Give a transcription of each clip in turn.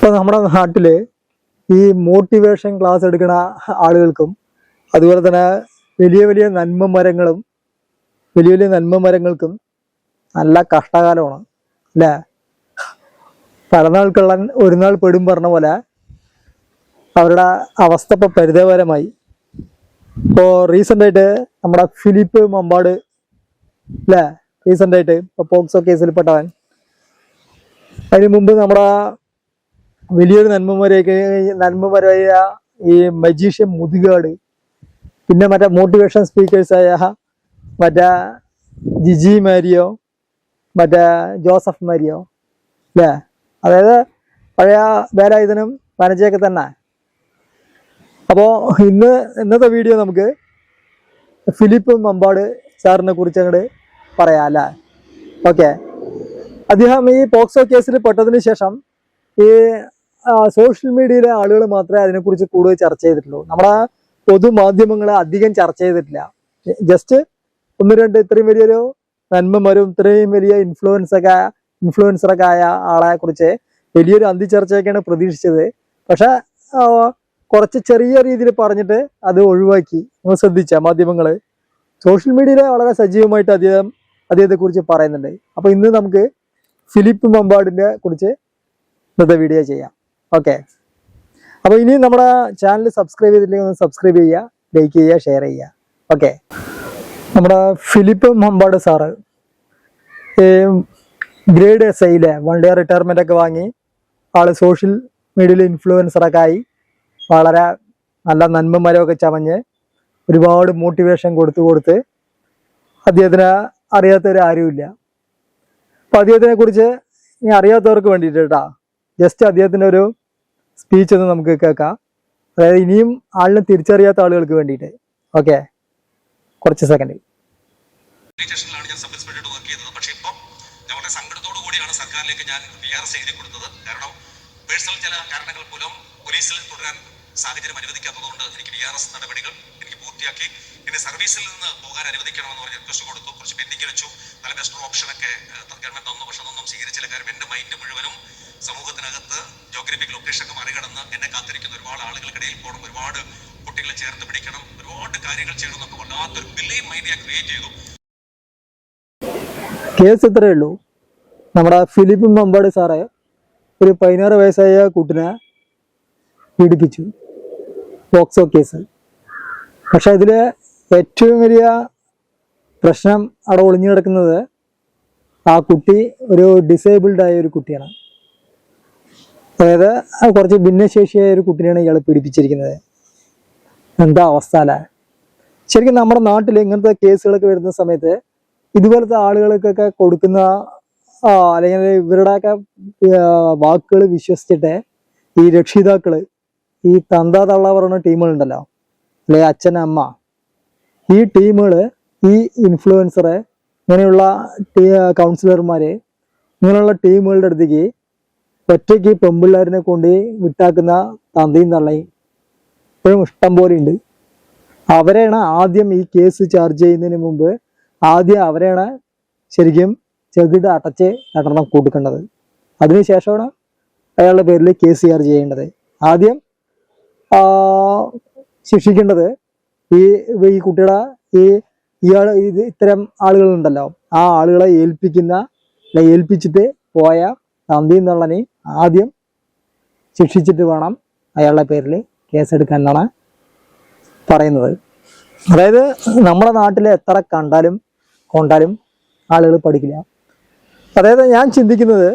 ഇപ്പോൾ നമ്മുടെ നാട്ടിൽ ഈ മോട്ടിവേഷൻ ക്ലാസ് എടുക്കുന്ന ആളുകൾക്കും അതുപോലെ തന്നെ വലിയ വലിയ നന്മ മരങ്ങൾക്കും നല്ല കഷ്ടകാലമാണ് അല്ലേ? പലനാൾ കള്ളൻ ഒരു നാൾ പെടും പറഞ്ഞ പോലെ അവരുടെ അവസ്ഥ ഇപ്പോൾ പരിതാപകരമായി. ഇപ്പോൾ റീസെൻ്റായിട്ട് നമ്മുടെ ഫിലിപ്പ് മമ്പാട് അല്ലേ, റീസെൻ്റായിട്ട് ഇപ്പോൾ പോക്സോ കേസിൽപ്പെട്ടവൻ. അതിന് മുമ്പ് നമ്മുടെ വലിയൊരു നന്മമരമായ ഈ മജീഷ്യൻ മുതുകാട്, പിന്നെ മറ്റേ മോട്ടിവേഷൻ സ്പീക്കേഴ്സായ മറ്റേ ജിജി മാരിയോ, മറ്റേ ജോസഫ് മാരിയോ അല്ലേ, അതായത് പഴയ വേലായുധനും വനജയൊക്കെ തന്നെ. അപ്പോൾ ഇന്നത്തെ വീഡിയോ നമുക്ക് ഫിലിപ്പ് മമ്പാട് സാറിനെ കുറിച്ച് അങ്ങോട്ട് പറയാം അല്ലേ. ഓക്കെ, അദ്ദേഹം ഈ പോക്സോ കേസിൽ പെട്ടതിന് ശേഷം ഈ സോഷ്യൽ മീഡിയയിലെ ആളുകൾ മാത്രമേ അതിനെക്കുറിച്ച് കൂടുതൽ ചർച്ച ചെയ്തിട്ടുള്ളൂ. നമ്മുടെ പൊതുമാധ്യമങ്ങൾ അധികം ചർച്ച ചെയ്തിട്ടില്ല. ജസ്റ്റ് ഒന്ന് രണ്ട് ഇത്രയും വലിയൊരു നന്മമരും ഇത്രയും വലിയ ഇൻഫ്ലുവൻസറൊക്കെ ആയ ആളെ കുറിച്ച് വലിയൊരു അന്തിച്ചർച്ചയൊക്കെയാണ് പ്രതീക്ഷിച്ചത്. പക്ഷെ കുറച്ച് ചെറിയ രീതിയിൽ പറഞ്ഞിട്ട് അത് ഒഴിവാക്കി. നമ്മൾ ശ്രദ്ധിച്ച മാധ്യമങ്ങൾ സോഷ്യൽ മീഡിയയിൽ വളരെ സജീവമായിട്ട് അദ്ദേഹത്തെ കുറിച്ച് പറയുന്നുണ്ട്. അപ്പൊ ഇന്ന് നമുക്ക് ഫിലിപ്പ് മമ്പാടിനെ കുറിച്ച് ഇന്നത്തെ വീഡിയോ ചെയ്യാം. ഓക്കെ, അപ്പോൾ ഇനി നമ്മുടെ ചാനൽ സബ്സ്ക്രൈബ് ചെയ്തില്ലെങ്കിൽ ഒന്ന് സബ്സ്ക്രൈബ് ചെയ്യുക, ലൈക്ക് ചെയ്യുക, ഷെയർ ചെയ്യുക. ഓക്കെ, നമ്മുടെ ഫിലിപ്പ് മമ്പാട് സാറ് ഗ്രേഡ് SIയിലെ 1 ഡേ റിട്ടയർമെൻ്റ് ഒക്കെ വാങ്ങി ആള് സോഷ്യൽ മീഡിയയിൽ ഇൻഫ്ലുവൻസറൊക്കെ ആയി വളരെ നല്ല നന്മമരമൊക്കെ ചമഞ്ഞ് ഒരുപാട് മോട്ടിവേഷൻ കൊടുത്ത് അദ്ദേഹത്തിന് അറിയാത്തവർ ആരുമില്ല. അപ്പോൾ അദ്ദേഹത്തിനെ കുറിച്ച് ഇനി അറിയാത്തവർക്ക് വേണ്ടിയിട്ട് കേട്ടോ ജസ്റ്റ് അദ്ദേഹത്തിൻ്റെ ഒരു സ്പീച്ച് ഒന്ന് നമുക്ക് കേൾക്കാം. അതായത് ഇനിയും ആളിനെ തിരിച്ചറിയാത്ത ആളുകൾക്ക് വേണ്ടിയിട്ട്. ഓക്കെ, കുറച്ച് സെക്കൻഡ്. ഞാൻ സബ് ഇൻസ്പെക്ടറായിട്ട് വർക്ക് ചെയ്തത്. പക്ഷേ ഇപ്പം ഞാൻ വളരെ സങ്കടത്തോടു കൂടിയാണ് സർക്കാരിലേക്ക് ഞാൻ VRS എഴുതി കൊടുത്തത്. കാരണം പേഴ്സണൽ ചില കാരണങ്ങൾ മൂലം പോലീസിൽ തുടരാൻ സാഹചര്യം അനുവദിക്കാത്തതുകൊണ്ട് എനിക്ക് VRS നടപടികൾ എനിക്ക് പൂർത്തിയാക്കി എന്നെ സർവീസിൽ നിന്ന് പോകാൻ അനുവദിക്കണമെന്ന് പറഞ്ഞ് റിക്വസ്റ്റ് കൊടുത്തു. കുറച്ച് പെൻഡിങ് വെച്ചു. നല്ല ബെസ്റ്റ് ഓപ്ഷനൊക്കെ ഗവൺമെന്റ് തന്നു. പക്ഷെ അതൊന്നും സ്വീകരിച്ചില്ല. കാരണം എൻ്റെ മൈൻഡ് മുഴുവനും സമൂഹത്തിനകത്ത് ജോഗ്രഫിക് ലൊക്കേഷനൊക്കെ മറികടന്ന് എന്നെ കാത്തിരിക്കുന്ന ഒരുപാട് ആളുകൾക്കിടയിൽ പോകണം, ഒരുപാട് കുട്ടികളെ ചേർത്ത് പിടിക്കണം, ഒരുപാട് കാര്യങ്ങൾ ചെയ്യണം എന്നൊക്കെ വല്ലാത്തൊരു ബിലീവ് മൈൻഡ് ഞാൻ ക്രിയേറ്റ് ചെയ്തു. കേസ് ഇത്രയേ ഉള്ളൂ. നമ്മുടെ ഫിലിപ്പ് മമ്പാട് സാറെ ഒരു 16 വയസ്സായ കുട്ടിനെ പീഡിപ്പിച്ചു, പോക്സോ കേസ്. പക്ഷെ ഇതിൽ ഏറ്റവും വലിയ പ്രശ്നം അവിടെ ഒളിഞ്ഞു കിടക്കുന്നത് ആ കുട്ടി ഒരു ഡിസേബിൾഡ് ആയ ഒരു കുട്ടിയാണ്. അതായത് കുറച്ച് ഭിന്നശേഷിയായ ഒരു കുട്ടിനെയാണ് ഇയാൾ പീഡിപ്പിച്ചിരിക്കുന്നത്. എന്താ അവസ്ഥ അല്ലേ? ശരിക്കും നമ്മുടെ നാട്ടിൽ ഇങ്ങനത്തെ കേസുകളൊക്കെ വരുന്ന സമയത്ത് ഇതുപോലത്തെ ആളുകൾക്കൊക്കെ കൊടുക്കുന്ന അല്ലെങ്കിൽ ഇവരുടെയൊക്കെ വാക്കുകൾ വിശ്വസിച്ചിട്ട് ഈ രക്ഷിതാക്കള്, ഈ തന്ത തള്ള പറയുന്ന ടീമുകളുണ്ടല്ലോ, അല്ലെങ്കിൽ അച്ഛൻ അമ്മ, ഈ ടീമുകള് ഈ ഇൻഫ്ലുവൻസറെ ഇങ്ങനെയുള്ള കൗൺസിലർമാര് ഇങ്ങനെയുള്ള ടീമുകളുടെ അടുത്തേക്ക് ഒറ്റയ്ക്ക് പെമ്പിള്ളേരിനെ കൊണ്ട് വിട്ടാക്കുന്ന തന്തയും തള്ളയും ഇപ്പോഴും ഇഷ്ടം പോലെ ഉണ്ട്. അവരെയാണ് ആദ്യം ഈ കേസ് ചാർജ് ചെയ്യുന്നതിന് മുമ്പ് അവരെയാണ് ശരിക്കും ചെകിട് അടച്ച് നടണം കൊടുക്കേണ്ടത്. അതിനുശേഷമാണ് അയാളുടെ പേരിൽ കേസ് ചാർജ് ചെയ്യേണ്ടത്. ആദ്യം ശിക്ഷിക്കേണ്ടത് ഈ കുട്ടിയുടെ ഇത്തരം ആളുകളുണ്ടല്ലോ, ആ ആളുകളെ ഏൽപ്പിച്ചിട്ട് പോയ തന്തിയും തള്ളനെ ആദ്യം ശിക്ഷിച്ചിട്ട് വേണം അയാളുടെ പേരിൽ കേസെടുക്കാൻ എന്നാണ് പറയുന്നത്. അതായത് നമ്മുടെ നാട്ടിൽ എത്ര കൊണ്ടാലും ആളുകൾ പഠിക്കില്ല. അതായത് ഞാൻ ചിന്തിക്കുന്നത്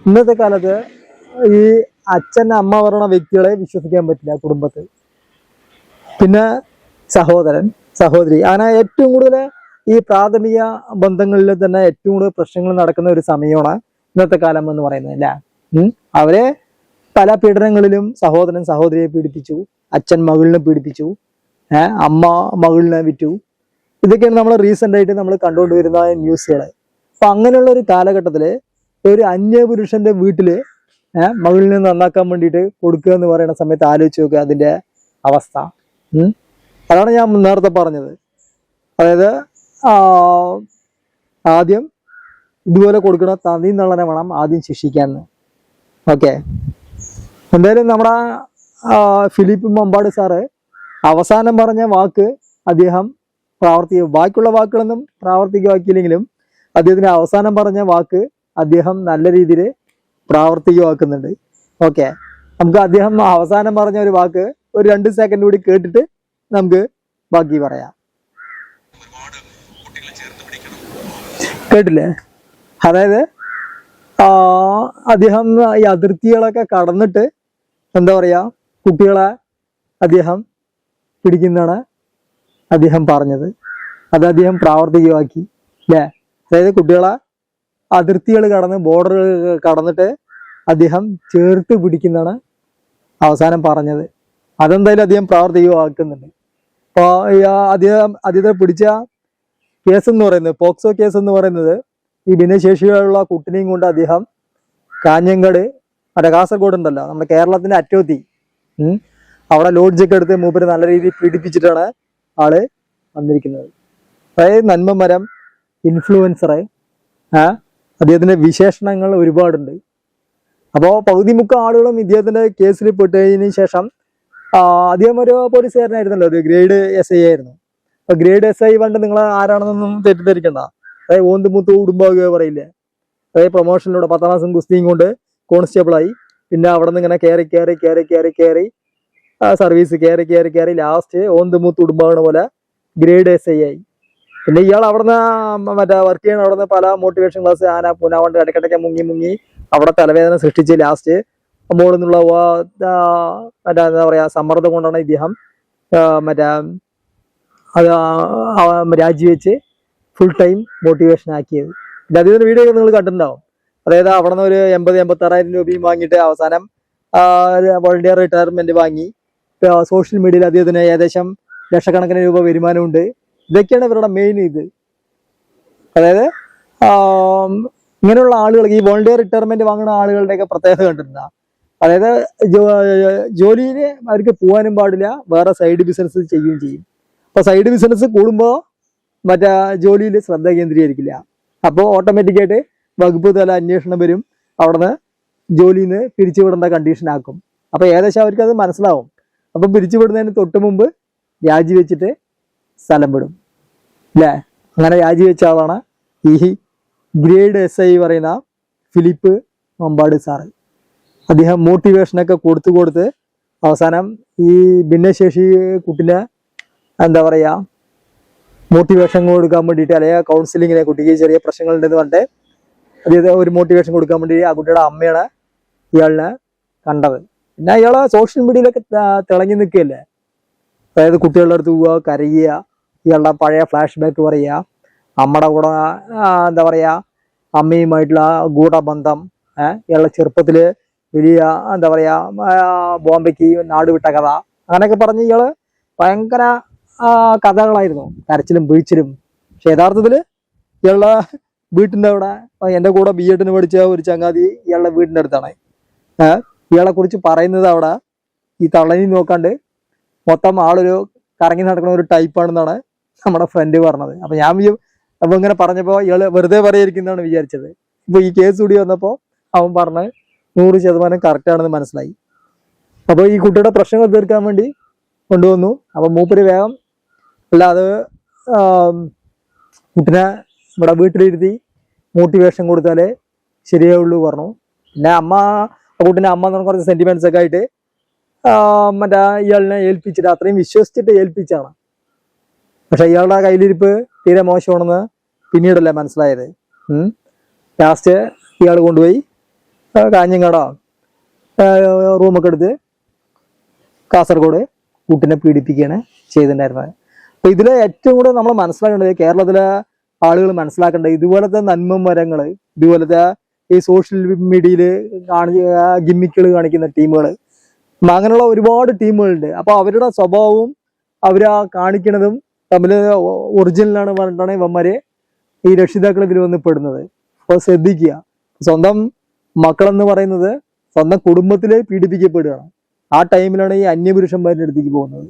ഇന്നത്തെ കാലത്ത് ഈ അച്ഛൻ അമ്മ പറയുന്ന വ്യക്തികളെ വിശ്വസിക്കാൻ പറ്റില്ല കുടുംബത്തിൽ. പിന്നെ സഹോദരൻ സഹോദരി, അങ്ങനെ ഏറ്റവും കൂടുതൽ ഈ പ്രാഥമിക ബന്ധങ്ങളിൽ തന്നെ ഏറ്റവും കൂടുതൽ പ്രശ്നങ്ങൾ നടക്കുന്ന ഒരു സമയമാണ് ഇന്നത്തെ കാലം എന്ന് പറയുന്നത് അല്ലേ. അവരെ പല പീഡനങ്ങളിലും സഹോദരൻ സഹോദരിയെ പീഡിപ്പിച്ചു, അച്ഛൻ മകളിനെ പീഡിപ്പിച്ചു, അമ്മ മകളിനെ വിറ്റു. ഇതൊക്കെയാണ് നമ്മൾ റീസെന്റ് ആയിട്ട് നമ്മൾ കണ്ടുകൊണ്ടുവരുന്ന ന്യൂസുകൾ. അപ്പൊ അങ്ങനെയുള്ള ഒരു കാലഘട്ടത്തില് ഒരു അന്യപുരുഷന്റെ വീട്ടില് മകളിനെ നന്നാക്കാൻ വേണ്ടിയിട്ട് കൊടുക്കുക എന്ന് പറയുന്ന സമയത്ത് ആലോചിച്ച് നോക്കുക അതിന്റെ അവസ്ഥ. അതാണ് ഞാൻ നേരത്തെ പറഞ്ഞത്. അതായത് ആദ്യം ഇതുപോലെ കൊടുക്കണ തന്തിയും തള്ളനെ വേണം ആദ്യം ശിക്ഷിക്കാൻ. ഓക്കെ, എന്തായാലും നമ്മുടെ ഫിലിപ്പ് മമ്പാട് സാറ് അവസാനം പറഞ്ഞ വാക്ക് അദ്ദേഹം ബാക്കിയുള്ള വാക്കുകളൊന്നും പ്രാവർത്തികമാക്കിയില്ലെങ്കിലും അദ്ദേഹത്തിന് അവസാനം പറഞ്ഞ വാക്ക് അദ്ദേഹം നല്ല രീതിയിൽ പ്രാവർത്തികമാക്കുന്നുണ്ട്. ഓക്കെ, നമുക്ക് അദ്ദേഹം അവസാനം പറഞ്ഞ ഒരു വാക്ക് ഒരു 2 സെക്കൻഡ് കൂടി കേട്ടിട്ട് നമുക്ക് ബാക്കി പറയാം. ഒരുപാട് കുട്ടികളെ ചേർത്ത് പിടിക്കണം. കേട്ടില്ലേ? അതായത് അദ്ദേഹം ഈ അതിർത്തികളൊക്കെ കടന്നിട്ട് എന്താ പറയാ കുട്ടികളെ അദ്ദേഹം പിടിക്കുന്നതാണ് അദ്ദേഹം പറഞ്ഞത്. അത് അദ്ദേഹം പ്രാവർത്തികമാക്കി അല്ലേ? അതായത് കുട്ടികളെ അതിർത്തികൾ കടന്ന് ബോർഡറുകൾ കടന്നിട്ട് അദ്ദേഹം ചേർത്ത് പിടിക്കുന്നതാണ് അവസാനം പറഞ്ഞത്. അതെന്തായാലും അദ്ദേഹം പ്രാവർത്തികമാക്കുന്നുണ്ട്. അപ്പോൾ അദ്ദേഹത്തെ പിടിച്ച കേസ് എന്ന് പറയുന്നത്, പോക്സോ കേസ് എന്ന് പറയുന്നത്, ഈ ഭിന്നശേഷിയുള്ള കുട്ടിനെയും കൊണ്ട് അദ്ദേഹം കാഞ്ഞങ്ങാട് കാസർഗോഡ് ഉണ്ടല്ലോ, നമ്മുടെ കേരളത്തിന്റെ അറ്റോത്തി, അവിടെ ലോഡ്ജൊക്കെ എടുത്ത് മൂപ്പര് നല്ല രീതിയിൽ പീഡിപ്പിച്ചിട്ടാണ് ആള് വന്നിരിക്കുന്നത്. അതായത് നന്മമരം, ഇൻഫ്ലുവൻസർ, അദ്ദേഹത്തിന്റെ വിശേഷണങ്ങൾ ഒരുപാടുണ്ട്. അപ്പോൾ പകുതി മുക്ക ആളുകളും ഇദ്ദേഹത്തിന്റെ കേസിൽ പെട്ടതിന് ശേഷം അദ്ദേഹം ഒരു പോലീസുകാരനായിരുന്നല്ലോ, ഒരു ഗ്രേഡ് SI ആയിരുന്നു. അപ്പൊ ഗ്രേഡ് SI പണ്ട് നിങ്ങൾ ആരാണെന്നൊന്നും തെറ്റിദ്ധരിക്കണ്ട. അതായത് ഓന്തുമുത്ത് കുടുംബാകുക പറയില്ലേ, അതായത് പ്രൊമോഷനിലൂടെ 10ാം ക്ലാസ്സും കുസ്തിയും കൊണ്ട് കോൺസ്റ്റബിളായി, പിന്നെ അവിടെ നിന്ന് ഇങ്ങനെ കയറി സർവീസ് കയറി ലാസ്റ്റ് ഓന്തുമുത്ത് കുടുംബാകുന്ന പോലെ ഗ്രേഡ് SI ആയി. പിന്നെ ഇയാൾ അവിടുന്ന് വർക്ക് ചെയ്യണം, അവിടുന്ന് പല മോട്ടിവേഷൻ ക്ലാസ് പൂനാവണ്ട് ഇടയ്ക്കിടയ്ക്ക് മുങ്ങി അവിടെ തലവേദന സൃഷ്ടിച്ച് ലാസ്റ്റ് മോളിൽ നിന്നുള്ള എന്താ പറയാ സമ്മർദ്ദം കൊണ്ടാണ് ഇദ്ദേഹം രാജിവെച്ച് ഫുൾ ടൈം മോട്ടിവേഷൻ ആക്കിയത്. അദ്ദേഹത്തിന്റെ വീഡിയോ നിങ്ങൾ കണ്ടിട്ടുണ്ടാവും. അതായത് അവിടെ നിന്ന് ഒരു 80,000-86,000 രൂപയും വാങ്ങിയിട്ട് അവസാനം വോളണ്ടിയർ റിട്ടയർമെന്റ് വാങ്ങി. സോഷ്യൽ മീഡിയയിൽ അദ്ദേഹത്തിന് ഏകദേശം ലക്ഷക്കണക്കിന് രൂപ വരുമാനമുണ്ട്. ഇതൊക്കെയാണ് ഇവരുടെ മെയിൻ ഇത്. അതായത് ഇങ്ങനെയുള്ള ആളുകൾ, ഈ വോളണ്ടിയർ റിട്ടയർമെന്റ് വാങ്ങുന്ന ആളുകളുടെയൊക്കെ പ്രത്യേകത കണ്ടിട്ടുണ്ടാ. അതായത് ജോലിയിൽ അവർക്ക് പോകാനും പാടില്ല, വേറെ സൈഡ് ബിസിനസ് ചെയ്യുകയും ചെയ്യും. അപ്പൊ സൈഡ് ബിസിനസ് കൂടുമ്പോൾ ജോലിയിൽ ശ്രദ്ധ കേന്ദ്രീകരിക്കില്ല. അപ്പോൾ ഓട്ടോമാറ്റിക്കായിട്ട് വകുപ്പ് തല അന്വേഷണം വരും, അവിടുന്ന് ജോലിയിൽ നിന്ന് പിരിച്ചുവിടേണ്ട കണ്ടീഷൻ ആക്കും. അപ്പൊ ഏകദേശം അവർക്ക് അത് മനസ്സിലാവും. അപ്പൊ പിരിച്ചുവിടുന്നതിന് തൊട്ട് മുമ്പ് രാജിവെച്ചിട്ട് സ്ഥലം വിടും അല്ലേ? അങ്ങനെ രാജിവെച്ച ആളാണ് ഈ ഗ്രേഡ് SI പറയുന്ന ഫിലിപ്പ് മമ്പാട് സാറ്. അദ്ദേഹം മോട്ടിവേഷനൊക്കെ കൊടുത്ത് അവസാനം ഈ ഭിന്നശേഷി കുട്ടിനെ എന്താ പറയാ മോട്ടിവേഷൻ കൊടുക്കാൻ വേണ്ടിയിട്ട്, അല്ലെങ്കിൽ കൗൺസിലിങ്ങിനെ, കുട്ടിക്ക് ചെറിയ പ്രശ്നങ്ങളുണ്ടെന്ന് പറഞ്ഞിട്ട് അദ്ദേഹത്തെ ഒരു മോട്ടിവേഷൻ കൊടുക്കാൻ വേണ്ടി ആ കുട്ടിയുടെ അമ്മയാണ് ഇയാളിനെ കണ്ടത്. പിന്നെ ഇയാളെ സോഷ്യൽ മീഡിയയിലൊക്കെ തിളങ്ങി നിൽക്കുകയല്ലേ. അതായത് കുട്ടികളുടെ അടുത്ത് പോവുക, കരയുക, ഇയാളുടെ പഴയ ഫ്ലാഷ് ബാക്ക് പറയുക, അമ്മയുടെ കൂടെ എന്താ പറയാ അമ്മയുമായിട്ടുള്ള ഗൂഢബന്ധം, ഇയാളുടെ ചെറുപ്പത്തില് വലിയ എന്താ പറയാ ബോംബെക്ക് നാട് വിട്ട കഥ, അങ്ങനെയൊക്കെ പറഞ്ഞ് ഇയാള് ഭയങ്കര കഥകളായിരുന്നു, കരച്ചിലും വീഴ്ചിലും. പക്ഷെ യഥാർത്ഥത്തില് ഇയാളുടെ വീട്ടിന്റെ അവിടെ എൻ്റെ കൂടെ B.Ed പഠിച്ച ഒരു ചങ്ങാതി ഇയാളുടെ വീടിന്റെ അടുത്താണ്. ഇയാളെ കുറിച്ച് പറയുന്നത് അവിടെ ഈ തള്ളനി നോക്കാണ്ട് മൊത്തം ആളൊരു കറങ്ങി നടക്കുന്ന ഒരു ടൈപ്പാണെന്നാണ് നമ്മുടെ ഫ്രണ്ട് പറഞ്ഞത്. അപ്പൊ ഇങ്ങനെ പറഞ്ഞപ്പോ ഇയാള് വെറുതെ പറയാതിരിക്കുന്നതാണ് വിചാരിച്ചത്. ഇപ്പൊ ഈ കേസ് കൂടി വന്നപ്പോ അവൻ പറഞ്ഞ് 100% കറക്റ്റ് ആണെന്ന് മനസ്സിലായി. അപ്പൊ ഈ കുട്ടിയുടെ പ്രശ്നങ്ങൾ തീർക്കാൻ വേണ്ടി കൊണ്ടുവന്നു. അപ്പൊ മൂപ്പര് വേഗം അല്ലാതെ കുട്ടിനെ ഇവിടെ വീട്ടിലിരുത്തി മോട്ടിവേഷൻ കൊടുത്താലേ ശരിയാവുള്ളൂ പറഞ്ഞു. പിന്നെ കുട്ടിന്റെ അമ്മ എന്ന് പറഞ്ഞ കുറച്ച് സെന്റിമെന്റ്സ് ഒക്കെ ആയിട്ട് ഇയാളിനെ ഏൽപ്പിച്ചിട്ട്, അത്രയും വിശ്വസിച്ചിട്ട് ഏൽപ്പിച്ചാണ്. പക്ഷെ ഇയാളുടെ കയ്യിലിരിപ്പ് തീരെ മോശമാണെന്ന് പിന്നീടല്ലേ മനസ്സിലായത്. ലാസ്റ്റ് ഇയാൾ കൊണ്ടുപോയി കാഞ്ഞങ്ങാടോ റൂമൊക്കെ എടുത്ത് കാസർഗോഡ് കുട്ടിനെ പീഡിപ്പിക്കുകയാണ് ചെയ്തിട്ടുണ്ടായിരുന്നത്. അപ്പൊ ഇതിലെ ഏറ്റവും കൂടുതൽ നമ്മൾ മനസ്സിലാക്കേണ്ടത്, കേരളത്തിലെ ആളുകൾ മനസ്സിലാക്കേണ്ടത്, ഇതുപോലത്തെ നന്മമരങ്ങള്, ഇതുപോലത്തെ ഈ സോഷ്യൽ മീഡിയയിൽ ഗിമ്മിക്കുകൾ കാണിക്കുന്ന ടീമുകൾ, അങ്ങനെയുള്ള ഒരുപാട് ടീമുകളുണ്ട്. അപ്പൊ അവരുടെ സ്വഭാവവും അവരാ കാണിക്കുന്നതും തമ്മിൽ ഒറിജിനലാണ് പറഞ്ഞിട്ടാണ് ഇവന്മാര് ഈ രക്ഷിതാക്കൾ ഇതിൽ വന്ന് പെടുന്നത്. അപ്പൊ ശ്രദ്ധിക്കുക, സ്വന്തം മക്കളെന്ന് പറയുന്നത് സ്വന്തം കുടുംബത്തില് പീഡിപ്പിക്കപ്പെടുകയാണ്. ആ ടൈമിലാണ് ഈ അന്യപുരുഷന്മാരുടെ അടുത്തേക്ക് പോകുന്നത്.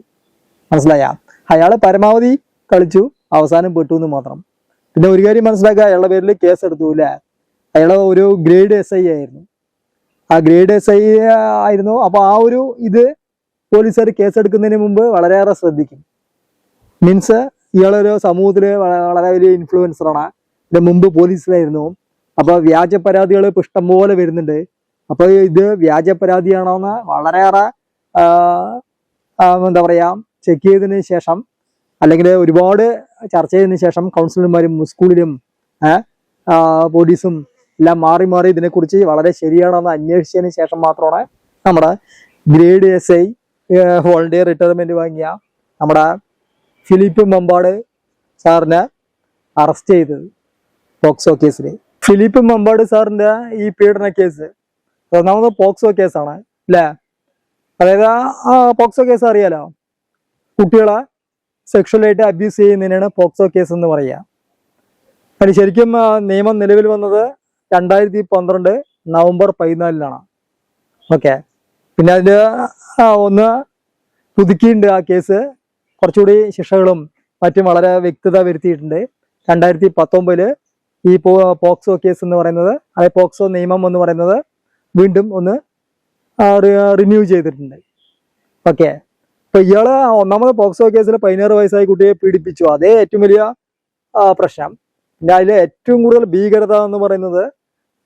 മനസ്സിലായ? അയാള് പരമാവധി കളിച്ചു, അവസാനം പെട്ടു എന്ന് മാത്രം. പിന്നെ ഒരു കാര്യം മനസ്സിലാക്കുക, അയാളുടെ പേരിൽ കേസ് എടുത്തു അല്ലേ? അയാളെ ഒരു ഗ്രേഡ് SI ആയിരുന്നു. ആ ഗ്രേഡ് SI ആയിരുന്നു. അപ്പോൾ ആ ഒരു ഇത് പോലീസുകാർ കേസെടുക്കുന്നതിന് മുമ്പ് വളരെയേറെ ശ്രദ്ധിക്കും. മീൻസ് ഇയാളൊരു സമൂഹത്തിൽ വളരെ വലിയ ഇൻഫ്ലുവൻസറാണ്. ഇതിന് മുമ്പ് പോലീസിലായിരുന്നു. അപ്പോൾ വ്യാജ പരാതികൾ ഇപ്പോൾ ഇഷ്ടംപോലെ വരുന്നുണ്ട്. അപ്പോൾ ഇത് വ്യാജ പരാതിയാണോന്ന് വളരെയേറെ എന്താ പറയുക ചെക്ക് ചെയ്തതിന് ശേഷം, അല്ലെങ്കിൽ ഒരുപാട് ചർച്ച ചെയ്തതിന് ശേഷം കൗൺസിലർമാരും സ്കൂളിലും പോലീസും എല്ലാം മാറി മാറി ഇതിനെക്കുറിച്ച് വളരെ ശരിയാണെന്ന് അന്വേഷിച്ചതിന് ശേഷം മാത്രമാണ് നമ്മുടെ ഗ്രേഡ് SI വോളണ്ടിയർ റിട്ടയർമെന്റ് വാങ്ങിയ നമ്മുടെ ഫിലിപ്പ് മമ്പാട് സാറിനെ അറസ്റ്റ് ചെയ്തത് പോക്സോ കേസിൽ. ഫിലിപ്പ് മമ്പാട് സാറിന്റെ ഈ പീഡന കേസ് ഒന്നാമത് പോക്സോ കേസാണ് അല്ലേ? അതായത് ആ പോക്സോ കേസ് അറിയാലോ, കുട്ടികളെ സെക്ഷലായിട്ട് അബ്യൂസ് ചെയ്യുന്നതിനാണ് പോക്സോ കേസ് എന്ന് പറയുക. അതിന് ശരിക്കും നിയമം നിലവിൽ വന്നത് 2012 നവംബർ 14 ഓക്കെ. പിന്നെ അതിൽ ഒന്ന് പുതുക്കിയിട്ടുണ്ട് ആ കേസ്, കുറച്ചുകൂടി ശിക്ഷകളും മറ്റും വളരെ വ്യക്തത വരുത്തിയിട്ടുണ്ട്. 2019 ഈ പോക്സോ കേസ് എന്ന് പറയുന്നത്, അതായത് പോക്സോ നിയമം എന്ന് പറയുന്നത് വീണ്ടും ഒന്ന് റിന്യൂ ചെയ്തിട്ടുണ്ട്. ഓക്കെ. ഇപ്പൊ ഇയാള് ഒന്നാമത് പോക്സോ കേസിൽ 16 വയസ്സായ കുട്ടിയെ പീഡിപ്പിച്ചു, അതേ ഏറ്റവും വലിയ പ്രശ്നം. പിന്നെ അതിലെ ഏറ്റവും കൂടുതൽ ഭീകരത എന്ന് പറയുന്നത്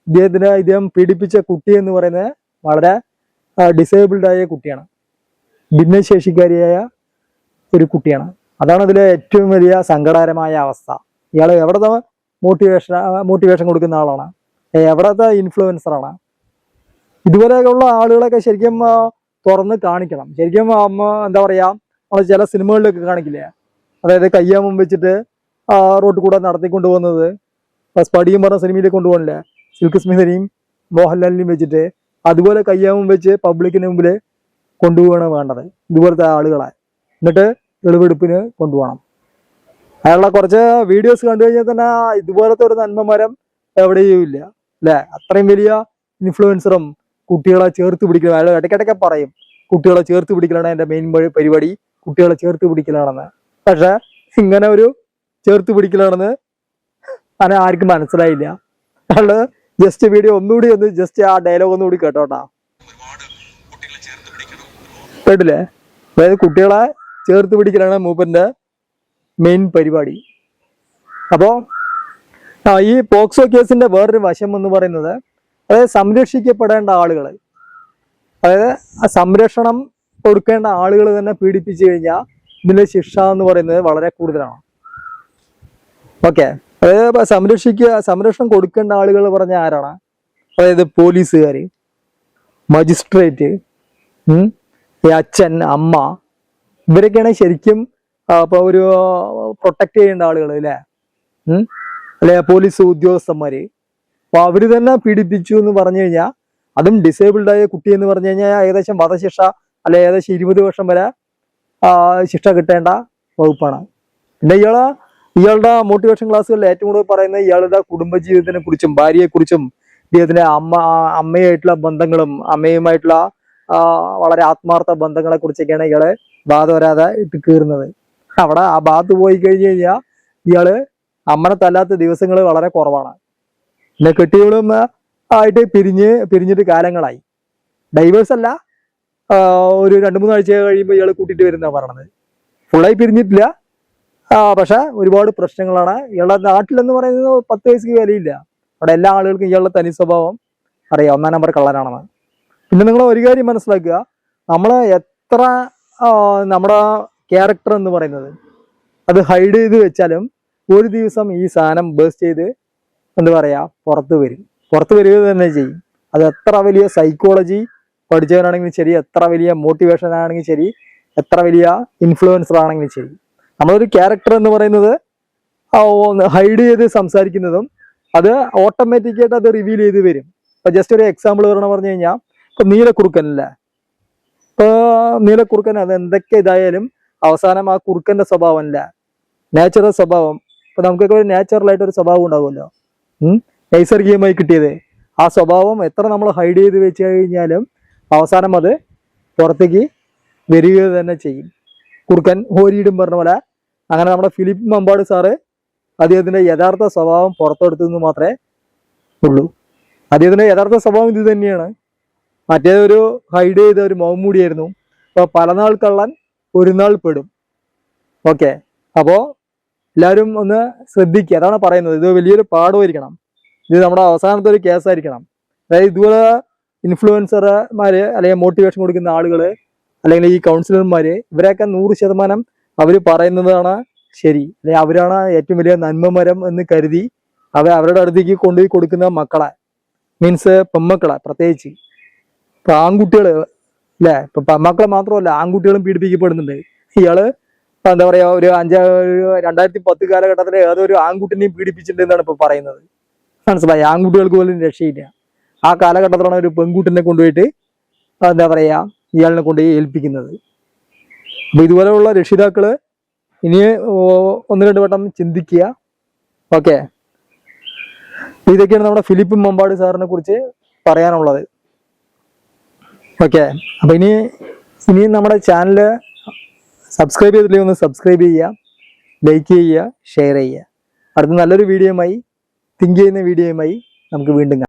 ഇദ്ദേഹം പീഡിപ്പിച്ച കുട്ടി എന്ന് പറയുന്നത് വളരെ ഡിസേബിൾഡ് ആയ കുട്ടിയാണ്, ഭിന്നശേഷിക്കാരിയായ ഒരു കുട്ടിയാണ്. അതാണ് ഇതിലെ ഏറ്റവും വലിയ സങ്കടകരമായ അവസ്ഥ. ഇയാൾ എവിടത്തെ മോട്ടിവേഷൻ കൊടുക്കുന്ന ആളാണ്, എവിടത്തെ ഇൻഫ്ലുവൻസറാണ്. ഇതുപോലെയുള്ള ആളുകളൊക്കെ ശരിക്കും തുറന്ന് കാണിക്കണം. ശരിക്കും എന്താ പറയാ, നമ്മൾ ചില സിനിമകളിലൊക്കെ കാണിക്കില്ലേ, അതായത് കയ്യാമം വെച്ചിട്ട് റോഡ് കൂടെ നടത്തിക്കൊണ്ട് പോകുന്നത്, സ്പടിയും പറഞ്ഞ സിനിമയിലേക്ക് കൊണ്ടുപോകണില്ലേ, സിൽക്ക് സ്മിതനെയും മോഹൻലാലിനെയും വെച്ചിട്ട്, അതുപോലെ കയ്യാമം വെച്ച് പബ്ലിക്കിന് മുമ്പിൽ കൊണ്ടുപോകണം വേണ്ടത് ഇതുപോലത്തെ ആളുകളെ. എന്നിട്ട് തെളിവെടുപ്പിന് കൊണ്ടുപോകണം. അയാളുടെ കുറച്ച് വീഡിയോസ് കണ്ടു കഴിഞ്ഞാൽ തന്നെ ഇതുപോലത്തെ ഒരു നന്മമരം എവിടെയും ഇല്ല അല്ലെ? അത്രയും വലിയ ഇൻഫ്ലുവൻസറും കുട്ടികളെ ചേർത്ത് പിടിക്കണം. അയാൾ ഇടയ്ക്കിടയ്ക്ക് പറയും കുട്ടികളെ ചേർത്ത് പിടിക്കലാണ് എൻ്റെ മെയിൻ പരിപാടി, കുട്ടികളെ ചേർത്ത് പിടിക്കലാണെന്ന്. പക്ഷെ ഇങ്ങനെ ഒരു ചേർത്ത് പിടിക്കലാണെന്ന് അങ്ങനെ ആർക്കും മനസ്സിലായില്ല. അയാള് ജസ്റ്റ് വീഡിയോ ഒന്നുകൂടി ജസ്റ്റ് ആ ഡയലോഗ് ഒന്നുകൂടി കേട്ടോട്ടാ. കേട്ടില്ലേ? അതായത് കുട്ടികളെ ചേർത്ത് പിടിക്കലാണ് മൂപ്പന്റെ മെയിൻ പരിപാടി. അപ്പോ ഈ പോക്സോ കേസിന്റെ വേറൊരു വശം എന്ന് പറയുന്നത്, അതായത് സംരക്ഷിക്കപ്പെടേണ്ട ആളുകൾ, അതായത് ആ സംരക്ഷണം കൊടുക്കേണ്ട ആളുകൾ തന്നെ പീഡിപ്പിച്ചു കഴിഞ്ഞാൽ ഇതിന്റെ ശിക്ഷ എന്ന് പറയുന്നത് വളരെ കൂടുതലാണ്. ഓക്കെ. അതായത് സംരക്ഷണം കൊടുക്കേണ്ട ആളുകൾ പറഞ്ഞ ആരാണ്? അതായത് പോലീസുകാർ, മജിസ്ട്രേറ്റ്, ഈ അച്ഛൻ, അമ്മ, ഇവരൊക്കെയാണ് ശരിക്കും ഇപ്പൊ ഒരു പ്രൊട്ടക്ട് ചെയ്യേണ്ട ആളുകൾ അല്ലേ? അല്ലെ പോലീസ് ഉദ്യോഗസ്ഥന്മാര്. അപ്പൊ അവര് തന്നെ പീഡിപ്പിച്ചു എന്ന് പറഞ്ഞു കഴിഞ്ഞാൽ, അതും ഡിസേബിൾഡ് ആയ കുട്ടി എന്ന് പറഞ്ഞു കഴിഞ്ഞാൽ ഏകദേശം വധശിക്ഷ അല്ലെ ഏകദേശം 20 വർഷം വരെ ശിക്ഷ കിട്ടേണ്ട വകുപ്പാണ്. പിന്നെ ഇയാളുടെ മോട്ടിവേഷൻ ക്ലാസ്സുകളിൽ ഏറ്റവും കൂടുതൽ പറയുന്നത് ഇയാളുടെ കുടുംബജീവിതത്തിനെ കുറിച്ചും ഭാര്യയെക്കുറിച്ചും ഇദ്ദേഹത്തിന്റെ അമ്മയായിട്ടുള്ള ബന്ധങ്ങളും അമ്മയുമായിട്ടുള്ള വളരെ ആത്മാർത്ഥ ബന്ധങ്ങളെ കുറിച്ചൊക്കെയാണ് ഇയാള് ബാധവരാതെ ഇട്ട് കീറുന്നത്. അവിടെ ആ ഭാഗത്ത് പോയി കഴിഞ്ഞു കഴിഞ്ഞാൽ ഇയാള് അമ്മനെ തല്ലാത്ത ദിവസങ്ങൾ വളരെ കുറവാണ്. പിന്നെ കെട്ടിയവളും ആയിട്ട് പിരിഞ്ഞിട്ട് കാലങ്ങളായി. ഡൈവേഴ്സ് അല്ല, ഒരു 2-3 ആഴ്ച കഴിയുമ്പോൾ ഇയാൾ കൂട്ടിയിട്ട് വരുന്ന പറയണത്. ഫുള്ളായി പിരിഞ്ഞിട്ടില്ല, പക്ഷെ ഒരുപാട് പ്രശ്നങ്ങളാണ്. ഇയാളുടെ നാട്ടിലെന്ന് പറയുന്നത് 10 വയസ്സിക്ക് വിലയില്ല. അവിടെ എല്ലാ ആളുകൾക്കും ഇയാളുടെ തനി സ്വഭാവം അറിയാം, 1-ാം നമ്പർ കള്ളനാണെന്ന്. പിന്നെ നിങ്ങൾ ഒരു കാര്യം മനസ്സിലാക്കുക, നമ്മളെ എത്ര നമ്മുടെ ക്യാരക്ടർ എന്ന് പറയുന്നത് അത് ഹൈഡ് ചെയ്ത് വെച്ചാലും ഒരു ദിവസം ഈ സാധനം ബേസ്റ്റ് ചെയ്ത് എന്താ പറയാ പുറത്ത് വരിക തന്നെ ചെയ്യും. അത് എത്ര വലിയ സൈക്കോളജി പഠിച്ചവനാണെങ്കിലും ശരി, എത്ര വലിയ മോട്ടിവേഷൻ ആണെങ്കിലും ശരി, എത്ര വലിയ ഇൻഫ്ലുവൻസർ ആണെങ്കിലും ശരി, നമ്മളൊരു ക്യാരക്ടർ എന്ന് പറയുന്നത് ഹൈഡ് ചെയ്ത് സംസാരിക്കുന്നതും അത് ഓട്ടോമാറ്റിക്കായിട്ട് അത് റിവീൽ ചെയ്ത് വരും. ഇപ്പൊ ജസ്റ്റ് ഒരു എക്സാമ്പിൾ പറഞ്ഞു കഴിഞ്ഞാൽ, ഇപ്പൊ നീലക്കുറുക്കൻ അല്ലേ, ഇപ്പൊ നീലക്കുറുക്കൻ അത് എന്തൊക്കെ ഇതായാലും അവസാനം ആ കുറുക്കന്റെ സ്വഭാവം അല്ല, നാച്ചുറൽ സ്വഭാവം. ഇപ്പൊ നമുക്കൊക്കെ ഒരു നാച്ചുറലായിട്ട് ഒരു സ്വഭാവം ഉണ്ടാവുമല്ലോ, നൈസർഗികമായി കിട്ടിയത്. ആ സ്വഭാവം എത്ര നമ്മൾ ഹൈഡ് ചെയ്ത് വെച്ച് കഴിഞ്ഞാലും അവസാനം അത് പുറത്തേക്ക് വരിക തന്നെ ചെയ്യും. കുറുക്കൻ ഹോരിയിടും പറഞ്ഞ പോലെ. അങ്ങനെ നമ്മുടെ ഫിലിപ്പ് മമ്പാട് സാറ് അദ്ദേഹത്തിന്റെ യഥാർത്ഥ സ്വഭാവം പുറത്തെടുത്തു എന്ന് മാത്രമേ ഉള്ളൂ. അദ്ദേഹത്തിന്റെ യഥാർത്ഥ സ്വഭാവം ഇത് തന്നെയാണ്. മറ്റേതൊരു ഹൈഡ് ചെയ്ത ഒരു മുഖംമൂടിയായിരുന്നു. അപ്പോൾ പല നാൾ കള്ളൻ ഒരു നാൾ പെടും. ഓക്കെ, അപ്പോൾ എല്ലാവരും ഒന്ന് ശ്രദ്ധിക്കുക. അതാണ് പറയുന്നത്. ഇത് വലിയൊരു പാഠമായിരിക്കണം. ഇത് നമ്മുടെ അവസാനത്തെ ഒരു കേസായിരിക്കണം. അതായത് ഇതുപോലെ ഇൻഫ്ലുവൻസർമാര് അല്ലെങ്കിൽ മോട്ടിവേഷൻ കൊടുക്കുന്ന ആളുകൾ അല്ലെങ്കിൽ ഈ കൗൺസിലർമാര് ഇവരെയൊക്കെ 100% അവർ പറയുന്നതാണ് ശരി, അല്ലെങ്കിൽ അവരാണ് ഏറ്റവും വലിയ നന്മമരം എന്ന് കരുതി അവരുടെ അടുത്തേക്ക് കൊണ്ടുപോയി കൊടുക്കുന്ന മക്കളെ, മീൻസ് പെമ്മക്കളെ പ്രത്യേകിച്ച്. ഇപ്പൊ ആൺകുട്ടികൾ അല്ലേ, ഇപ്പൊ പെമ്മക്കളെ മാത്രമല്ല ആൺകുട്ടികളും പീഡിപ്പിക്കപ്പെടുന്നുണ്ട്. ഇയാള് എന്താ പറയാ, ഒരു 2010 കാലഘട്ടത്തിലെ ഏതൊരു ആൺകുട്ടിനെയും പീഡിപ്പിച്ചിട്ടുണ്ട് എന്നാണ് ഇപ്പൊ പറയുന്നത്. മനസ്സിലായി? ആൺകുട്ടികൾക്ക് പോലും രക്ഷയില്ല. ആ കാലഘട്ടത്തിലാണ് ഒരു പെൺകുട്ടിനെ കൊണ്ടുപോയിട്ട് എന്താ പറയാ ഇയാളിനെ കൊണ്ടുപോയി ഏൽപ്പിക്കുന്നത്. അപ്പൊ ഇതുപോലെയുള്ള രക്ഷിതാക്കള് ഇനി 1-2 വട്ടം ചിന്തിക്കുക. ഓക്കെ, ഇതൊക്കെയാണ് നമ്മുടെ ഫിലിപ്പ് മമ്പാട് സാറിനെ കുറിച്ച് പറയാനുള്ളത്. ഓക്കെ, അപ്പൊ ഇനി നമ്മുടെ ചാനല് സബ്സ്ക്രൈബ് ചെയ്തില്ലെങ്കിൽ ഒന്ന് സബ്സ്ക്രൈബ് ചെയ്യുക, ലൈക്ക് ചെയ്യുക, ഷെയർ ചെയ്യുക. അടുത്ത നല്ലൊരു വീഡിയോയുമായി, തിങ്ക് ചെയ്യുന്ന വീഡിയോയുമായി നമുക്ക് വീണ്ടും കാണാം.